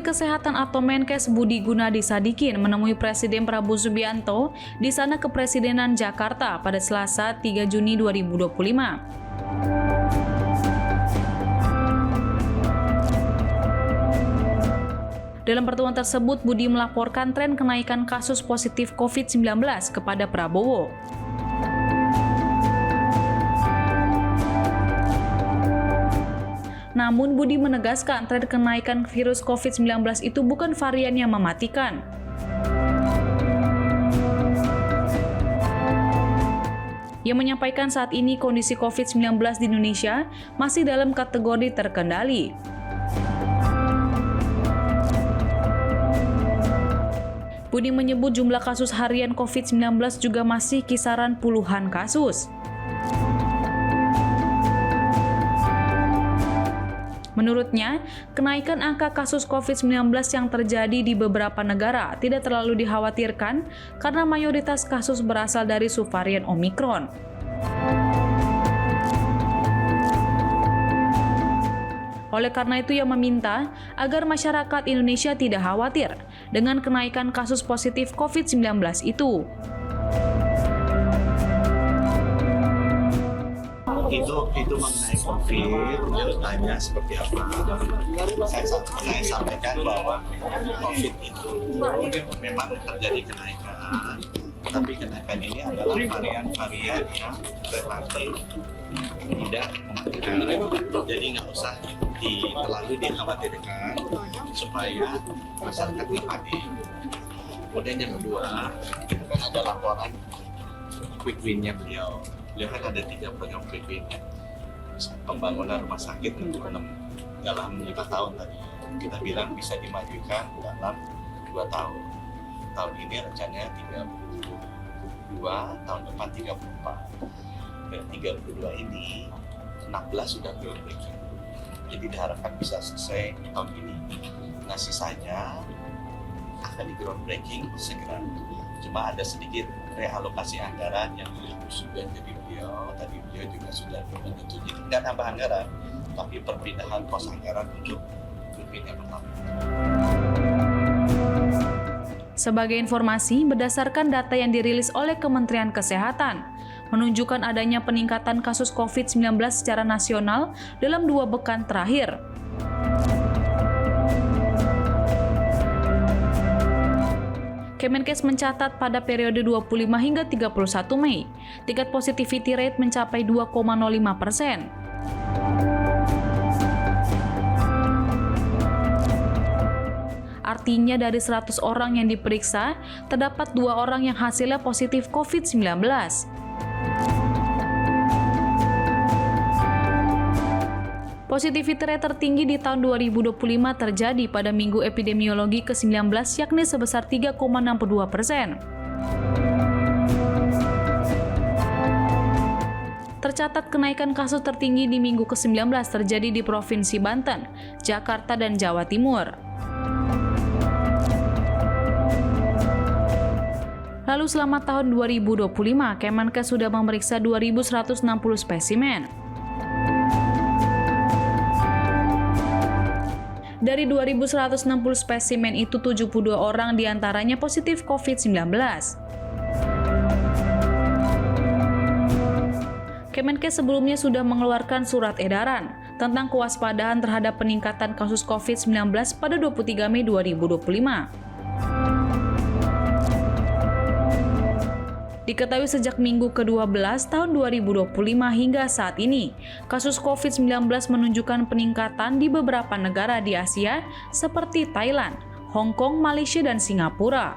Kesehatan atau Menkes Budi Gunadi Sadikin menemui Presiden Prabowo Subianto di Istana Kepresidenan Jakarta pada Selasa 3 Juni 2025. Dalam pertemuan tersebut, Budi melaporkan tren kenaikan kasus positif COVID-19 kepada Prabowo. Namun, Budi menegaskan tren kenaikan virus COVID-19 itu bukan varian yang mematikan. Ia menyampaikan saat ini kondisi COVID-19 di Indonesia masih dalam kategori terkendali. Budi menyebut jumlah kasus harian COVID-19 juga masih kisaran puluhan kasus. Menurutnya, kenaikan angka kasus COVID-19 yang terjadi di beberapa negara tidak terlalu dikhawatirkan karena mayoritas kasus berasal dari subvarian Omikron. Oleh karena itu, ia meminta agar masyarakat Indonesia tidak khawatir dengan kenaikan kasus positif COVID-19 itu. Itu mengenai COVID, tanya seperti apa. Saya sampaikan bahwa COVID itu memang terjadi kenaikan, tapi kenaikan ini adalah varian-varian yang relatif tidak mematikan. Jadi nggak usah terlalu dikhawatirkan supaya masyarakat tidak panik. Kemudian yang kedua, ada laporan quick win-nya beliau. Beliau kan ada 3 program quick win, pembangunan rumah sakit dalam 5 tahun tadi. Kita bilang bisa dimajukan dalam 2 tahun. Tahun ini rencananya 32, tahun depan 34. Dan 32 ini 16 sudah groundbreaking. Jadi diharapkan bisa selesai tahun ini. Nah, sisanya akan di groundbreaking segera. Cuma ada sedikit realokasi anggaran yang sudah jadi tadi beliau juga sudah menyetujui, tidak nambah anggaran, tapi perpindahan pos anggaran untuk grup yang pertama. Sebagai informasi, berdasarkan data yang dirilis oleh Kementerian Kesehatan, menunjukkan adanya peningkatan kasus COVID-19 secara nasional dalam 2 pekan terakhir. Kemenkes mencatat pada periode 25 hingga 31 Mei, tingkat positivity rate mencapai 2,05%. Artinya dari 100 orang yang diperiksa, terdapat 2 orang yang hasilnya positif COVID-19. Positivity rate tertinggi di tahun 2025 terjadi pada minggu epidemiologi ke-19 yakni sebesar 3,62%. Tercatat kenaikan kasus tertinggi di minggu ke-19 terjadi di Provinsi Banten, Jakarta, dan Jawa Timur. Lalu selama tahun 2025, Kemenkes sudah memeriksa 2.160 spesimen. Dari 2.160 spesimen itu, 72 orang diantaranya positif COVID-19. Kemenkes sebelumnya sudah mengeluarkan surat edaran tentang kewaspadaan terhadap peningkatan kasus COVID-19 pada 23 Mei 2025. Diketahui sejak minggu ke-12 tahun 2025 hingga saat ini, kasus COVID-19 menunjukkan peningkatan di beberapa negara di Asia seperti Thailand, Hong Kong, Malaysia, dan Singapura.